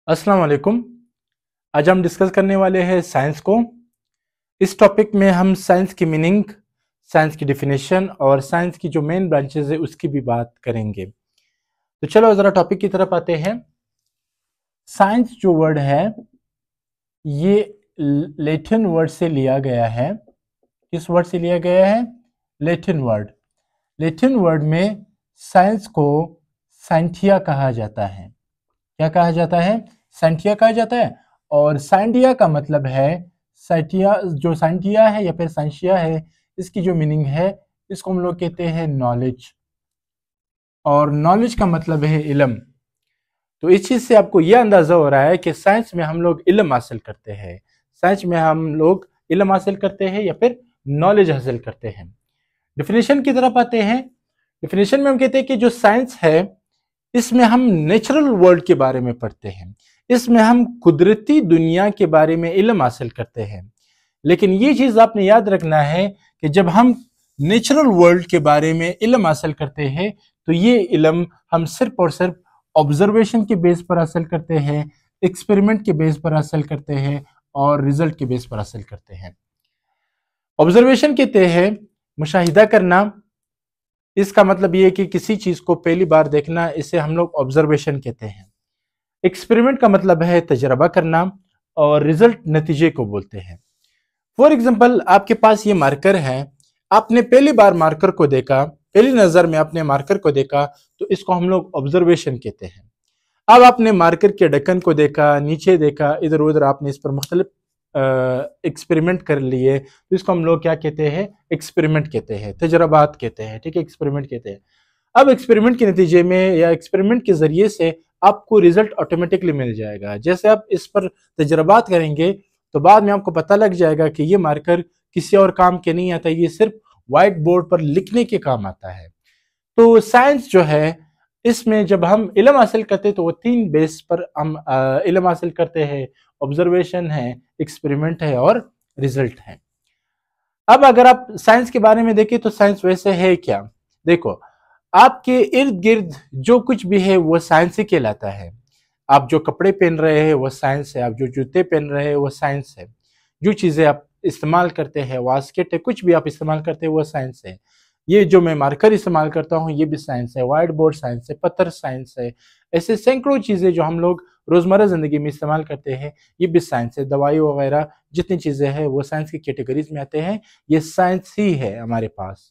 अस्सलाम वालेकुम। आज हम डिस्कस करने वाले हैं साइंस को। इस टॉपिक में हम साइंस की मीनिंग, साइंस की डिफिनेशन और साइंस की जो मेन ब्रांचेस है उसकी भी बात करेंगे। तो चलो जरा टॉपिक की तरफ आते हैं। साइंस जो वर्ड है ये लैटिन वर्ड से लिया गया है। किस वर्ड से लिया गया है? Latin word. लैटिन वर्ड में साइंस को साइंटिया कहा जाता है। क्या कहा जाता है? साइंटिया कहा जाता है। और साइंटिया का मतलब है साइंटिया, जो साइंटिया है या फिर साइंसिया है, इसकी जो मीनिंग है इसको हम लोग कहते हैं नॉलेज। और नॉलेज का मतलब है इल्म। तो इस चीज से आपको यह अंदाजा हो रहा है कि साइंस में हम लोग इल्म हासिल करते हैं। साइंस में हम लोग इल्म हासिल करते हैं या फिर नॉलेज हासिल करते हैं। डिफिनेशन की तरफ आते हैं। डिफिनेशन में हम कहते हैं कि जो साइंस है इसमें हम नेचुरल वर्ल्ड के बारे में पढ़ते हैं, इसमें हम कुदरती दुनिया के बारे में इल्म हासिल करते हैं। लेकिन ये चीज आपने याद रखना है कि जब हम नेचुरल वर्ल्ड के बारे में इल्म हासिल करते हैं तो ये इल्म हम सिर्फ और सिर्फ ऑब्जर्वेशन के बेस पर हासिल करते हैं, एक्सपेरिमेंट के बेस पर हासिल करते हैं और रिजल्ट के बेस पर हासिल करते हैं। ऑब्जर्वेशन कहते हैं मुशाहिदा करना। इसका मतलब ये है कि किसी चीज को पहली बार देखना, इसे हम लोग ऑब्जर्वेशन कहते हैं। एक्सपेरिमेंट का मतलब है तजर्बा करना और रिजल्ट नतीजे को बोलते हैं। फॉर एग्जाम्पल, आपके पास ये मार्कर है, आपने पहली बार मार्कर को देखा, पहली नजर में आपने मार्कर को देखा तो इसको हम लोग ऑब्जर्वेशन कहते हैं। अब आपने मार्कर के ढक्कन को देखा, नीचे देखा, इधर उधर आपने इस पर मुख्तलिफ एक्सपेरिमेंट कर लिए तो इसको हम लोग क्या कहते हैं? एक्सपेरिमेंट कहते हैं, तजर्बात कहते हैं। ठीक है, एक्सपेरिमेंट कहते हैं। अब एक्सपेरिमेंट के नतीजे में या एक्सपेरिमेंट के जरिए से आपको रिजल्ट ऑटोमेटिकली मिल जाएगा। जैसे आप इस पर तजर्बात करेंगे तो बाद में आपको पता लग जाएगा कि ये मार्कर किसी और काम के नहीं आता, ये सिर्फ व्हाइट बोर्ड पर लिखने के काम आता है। तो साइंस जो है इसमें जब हम इल्म हासिल करते हैं तो वो तीन बेस पर हम इल्म हासिल करते हैं। ऑब्जर्वेशन है, एक्सपेरिमेंट है और रिजल्ट है। अब अगर आप साइंस के बारे में देखें तो साइंस वैसे है क्या? देखो, आपके इर्द गिर्द जो कुछ भी है वो साइंस ही कहलाता है। आप जो कपड़े पहन रहे हैं वो साइंस है, आप जो जूते पहन रहे हैं वो साइंस है, जो चीजें आप इस्तेमाल करते हैं, वास्केट है, कुछ भी आप इस्तेमाल करते हैं वो साइंस है। ये जो मैं मार्कर इस्तेमाल करता हूँ ये भी साइंस है, व्हाइट बोर्ड साइंस है, पत्थर साइंस है। ऐसे सैकड़ों चीजें जो हम लोग रोजमर्रा जिंदगी में इस्तेमाल करते हैं ये भी साइंस है। दवाई वगैरह जितनी चीजें हैं वो साइंस की कैटेगरीज में आते हैं, ये साइंस ही है हमारे पास।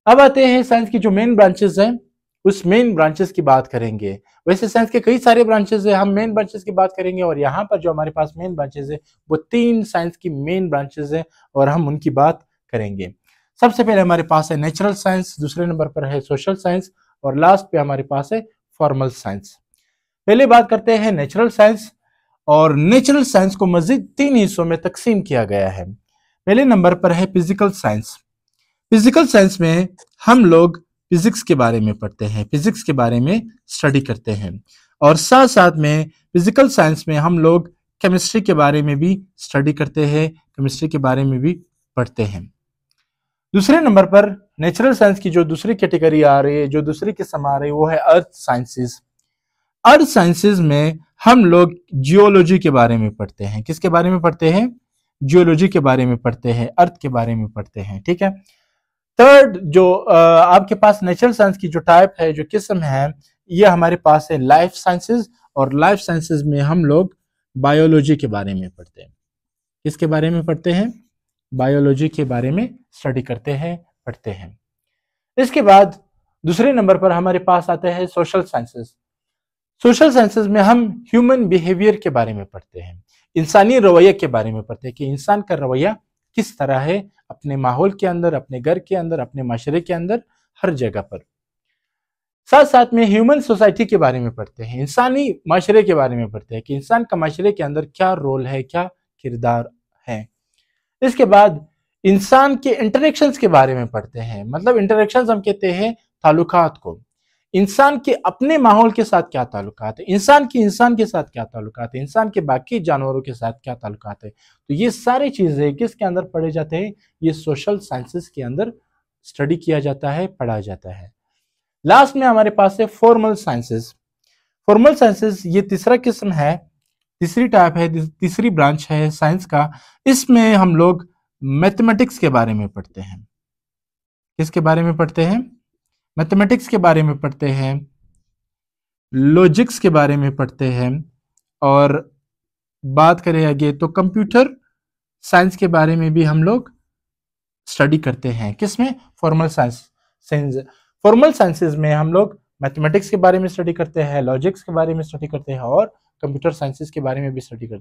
अब आते हैं साइंस की जो मेन ब्रांचेस हैं, उस मेन ब्रांचेस की बात करेंगे। वैसे साइंस के कई सारे ब्रांचेस हैं, हम मेन ब्रांचेस की बात करेंगे और यहाँ पर जो हमारे पास मेन ब्रांचेस है वो तीन साइंस की मेन ब्रांचेस हैं और हम उनकी बात करेंगे। सबसे पहले हमारे पास है नेचुरल साइंस, दूसरे नंबर पर है सोशल साइंस और लास्ट पे हमारे पास है फॉर्मल साइंस। पहले बात करते हैं नेचुरल साइंस। और नेचुरल साइंस को मजीद तीन हिस्सों में तकसीम किया गया है। पहले नंबर पर है फिजिकल साइंस। फिजिकल साइंस में हम लोग फिजिक्स के बारे में पढ़ते हैं, फिजिक्स के बारे में स्टडी करते हैं और साथ साथ में फिजिकल साइंस में हम लोग केमिस्ट्री के बारे में भी स्टडी करते हैं, केमिस्ट्री के बारे में भी पढ़ते हैं। दूसरे नंबर पर नेचुरल साइंस की जो दूसरी कैटेगरी आ रही है, जो दूसरी किस्म आ रही है वो है अर्थ साइंसेस। अर्थ साइंसेस में हम लोग जियोलॉजी के बारे में पढ़ते हैं। किसके बारे में पढ़ते हैं? जियोलॉजी के बारे में पढ़ते हैं, अर्थ के बारे में पढ़ते हैं। ठीक है। थर्ड जो आपके पास नेचुरल साइंस की जो टाइप है, जो किस्म है, ये हमारे पास है लाइफ साइंसेस। और लाइफ साइंसेस में हम लोग बायोलॉजी के बारे में पढ़ते हैं। किसके बारे में पढ़ते हैं? बायोलॉजी के बारे में स्टडी करते हैं, पढ़ते हैं। इसके बाद दूसरे नंबर पर हमारे पास आते हैं सोशल साइंसेस। सोशल साइंसेस में हम ह्यूमन बिहेवियर के बारे में पढ़ते हैं, इंसानी रवैया के बारे में पढ़ते हैं कि इंसान का रवैया किस तरह है अपने माहौल के अंदर, अपने घर के अंदर, अपने माशरे के अंदर, हर जगह पर। साथ साथ में ह्यूमन सोसाइटी के बारे में पढ़ते हैं, इंसानी माशरे के बारे में पढ़ते हैं कि इंसान का माशरे के अंदर क्या रोल है, क्या किरदार है। इसके बाद इंसान के इंटरेक्शंस के बारे में पढ़ते हैं। मतलब इंटरेक्शंस हम कहते हैं ताल्लुकात को, इंसान के अपने माहौल के साथ क्या ताल्लुकात है, इंसान के साथ क्या ताल्लुकात है, इंसान के बाकी जानवरों के साथ क्या ताल्लुकात है। तो ये सारी चीजें किसके अंदर पढ़े जाते हैं? ये सोशल साइंसेस के अंदर स्टडी किया जाता है, पढ़ा जाता है। लास्ट में हमारे पास है फॉर्मल साइंसेस। फॉर्मल साइंसेस ये तीसरा किस्म है, तीसरी टाइप है, तीसरी ब्रांच है साइंस का। इसमें हम लोग मैथमेटिक्स के बारे में पढ़ते हैं। किसके बारे में पढ़ते हैं? मैथमेटिक्स के बारे में पढ़ते हैं, लॉजिक्स के बारे में पढ़ते हैं, और बात करें आगे तो कंप्यूटर साइंस के बारे में भी हम लोग स्टडी करते हैं। किसमें? Formal science. फॉर्मल साइंसेज में हम लोग मैथमेटिक्स के बारे में स्टडी करते हैं, लॉजिक्स के बारे में स्टडी करते हैं, और कंप्यूटर साइंसेज के बारे में भी स्टडी करते हैं।